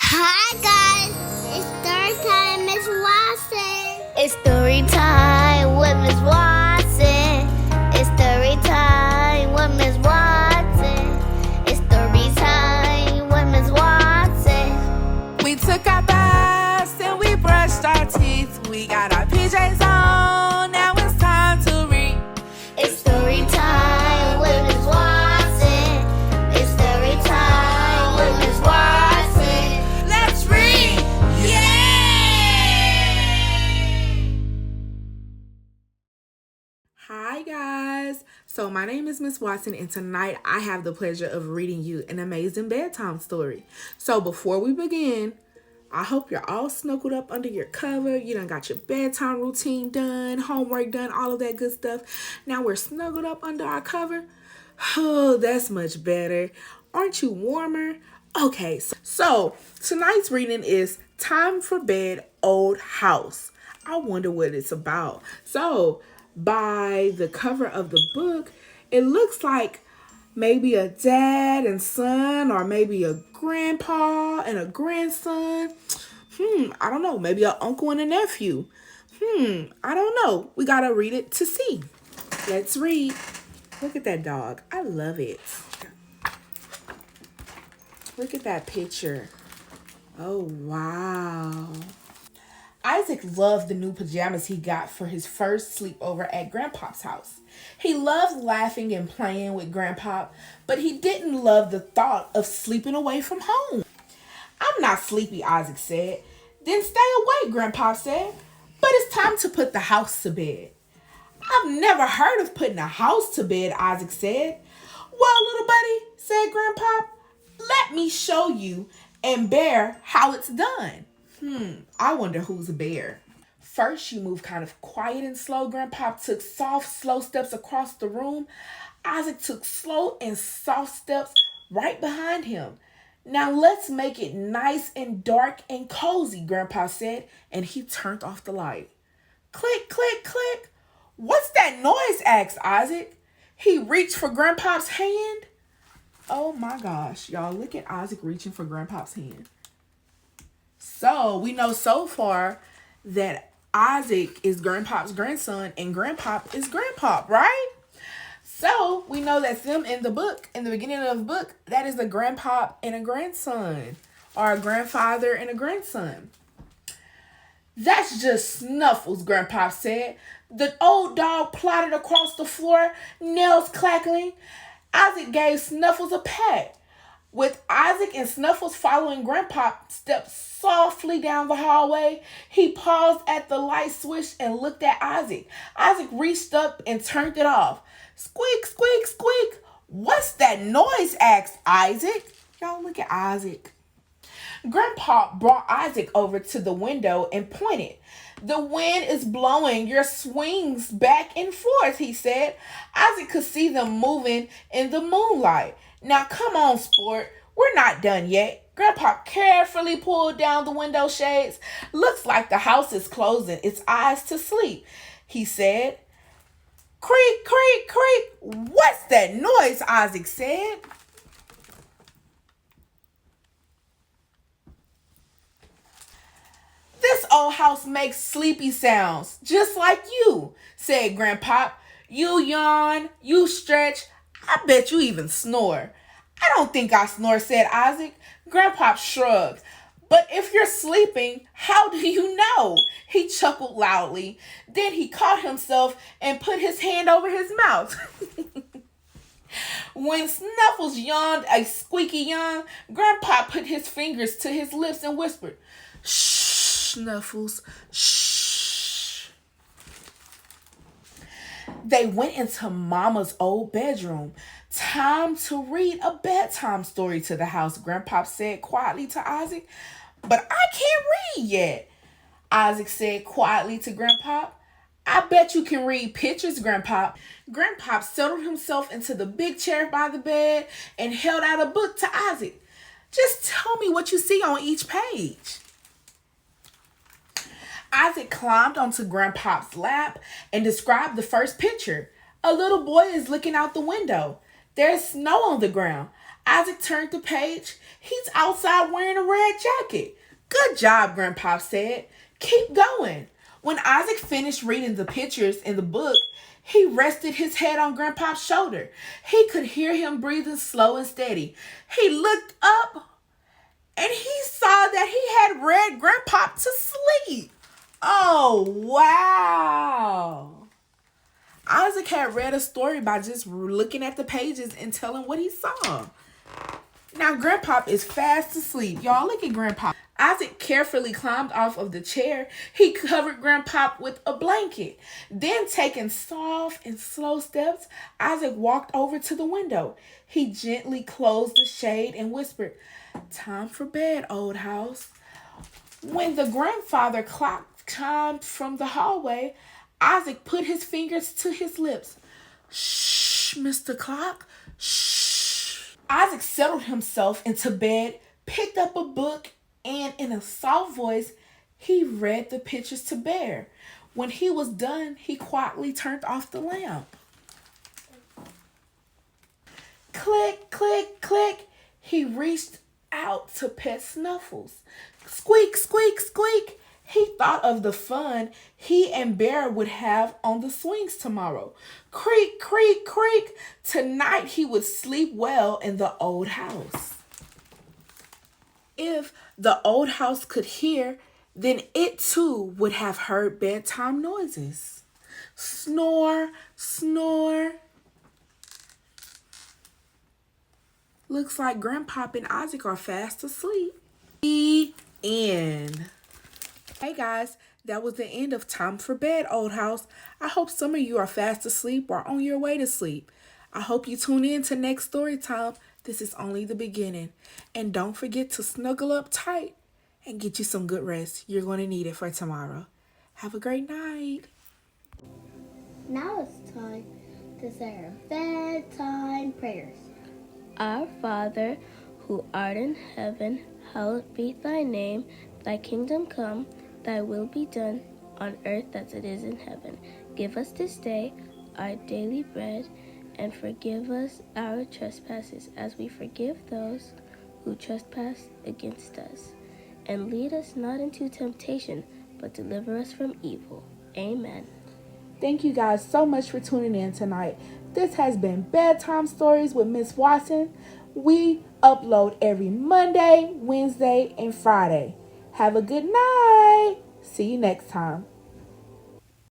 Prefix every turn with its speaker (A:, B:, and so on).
A: Hi guys, it's story time, Miss Watson.
B: It's story time with Miss Watson. It's story time with Miss Watson. It's story time with Miss Watson.
C: We took our baths and we brushed our teeth. We got our PJs on, now it's time to read.
B: It's story time with Miss Watson. It's story time with Miss Watson.
C: Let's read! Hi guys! So my name is Miss Watson and tonight I have the pleasure of reading you an amazing bedtime story. So before we begin, I hope you're all snuggled up under your cover. You done got your bedtime routine done, homework done, all of that good stuff. Now we're snuggled up under our cover. Oh, that's much better. Aren't you warmer? Okay, so tonight's reading is Time for Bed, Old House. I wonder what it's about. So, by the cover of the book, it looks like maybe a dad and son, or maybe a grandpa and a grandson. I don't know. Maybe an uncle and a nephew. I don't know. We gotta read it to see. Let's read. Look at that dog. I love it. Look at that picture. Oh, wow. Isaac loved the new pajamas he got for his first sleepover at Grandpa's house. He loved laughing and playing with Grandpa, but he didn't love the thought of sleeping away from home. I'm not sleepy, Isaac said. Then stay awake, Grandpa said. But it's time to put the house to bed. I've never heard of putting a house to bed, Isaac said. Well, little buddy, said Grandpa, let me show you and Bear how it's done. I wonder who's a bear. First, you move kind of quiet and slow. Grandpa took soft, slow steps across the room. Isaac took slow and soft steps right behind him. Now let's make it nice and dark and cozy, Grandpa said, and he turned off the light. Click, click, click. What's that noise? Asked Isaac. He reached for Grandpa's hand. Oh my gosh, y'all, look at Isaac reaching for Grandpa's hand. So we know so far that Isaac is Grandpa's grandson and Grandpa is Grandpa, right? So we know that's them in the book, in the beginning of the book. That is a grandpa and a grandson, or a grandfather and a grandson. That's just Snuffles, Grandpa said. The old dog plodded across the floor, nails clackling. Isaac gave Snuffles a pat. With Isaac and Snuffles following, Grandpa stepped softly down the hallway. He paused at the light switch and looked at Isaac. Isaac reached up and turned it off. Squeak, squeak, squeak. What's that noise? Asked Isaac. Y'all look at Isaac. Grandpa brought Isaac over to the window and pointed. The wind is blowing your swings back and forth, he said. Isaac could see them moving in the moonlight. Now come on, sport. We're not done yet. Grandpa carefully pulled down the window shades. Looks like the house is closing its eyes to sleep, he said. Creak, creak, creak. What's that noise? Isaac said. This old house makes sleepy sounds, just like you, said Grandpa. You yawn, you stretch. I bet you even snore. I don't think I snore, said Isaac. Grandpa shrugged. But if you're sleeping, how do you know? He chuckled loudly. Then he caught himself and put his hand over his mouth. When Snuffles yawned a squeaky yawn, Grandpa put his fingers to his lips and whispered, "Shh, Snuffles, shh." They went into Mama's old bedroom. Time to read a bedtime story to the house, Grandpa said quietly to Isaac. But I can't read yet, Isaac said quietly to Grandpa. I bet you can read pictures, Grandpa. Grandpa settled himself into the big chair by the bed and held out a book to Isaac. Just tell me what you see on each page. Isaac climbed onto Grandpa's lap and described the first picture. A little boy is looking out the window. There's snow on the ground. Isaac turned the page. He's outside wearing a red jacket. Good job, Grandpa said. Keep going. When Isaac finished reading the pictures in the book, he rested his head on Grandpa's shoulder. He could hear him breathing slow and steady. He looked up and he saw that he had read Grandpa to sleep. Oh, wow. Isaac had read a story by just looking at the pages and telling what he saw. Now, Grandpa is fast asleep. Y'all, look at Grandpa. Isaac carefully climbed off of the chair. He covered Grandpa with a blanket. Then, taking soft and slow steps, Isaac walked over to the window. He gently closed the shade and whispered, "Time for bed, old house." When the grandfather clock chimed from the hallway, Isaac put his fingers to his lips. "Shh, Mr. Clock, shh." Isaac settled himself into bed, picked up a book, and in a soft voice, he read the pictures to Bear. When he was done, he quietly turned off the lamp. Click, click, click. He reached out to pet Snuffles. Squeak, squeak, squeak. He thought of the fun he and Bear would have on the swings tomorrow. Creak, creak, creak. Tonight he would sleep well in the old house. If the old house could hear, then it too would have heard bedtime noises. Snore, snore. Looks like Grandpa and Isaac are fast asleep. The end. Hey guys, that was the end of Time for Bed, Old House. I hope some of you are fast asleep or on your way to sleep. I hope you tune in to next story time. This is only the beginning. And don't forget to snuggle up tight and get you some good rest. You're going to need it for tomorrow. Have a great night.
B: Now it's time to say our bedtime prayers. Our Father, who art in heaven, hallowed be thy name. Thy kingdom come, thy will be done, on earth as it is in heaven. Give us this day our daily bread, and forgive us our trespasses as we forgive those who trespass against us. And lead us not into temptation, but deliver us from evil. Amen.
C: Thank you guys so much for tuning in tonight. This has been Bedtime Stories with Miss Watson. We upload every Monday, Wednesday, and Friday. Have a good night. See you next time.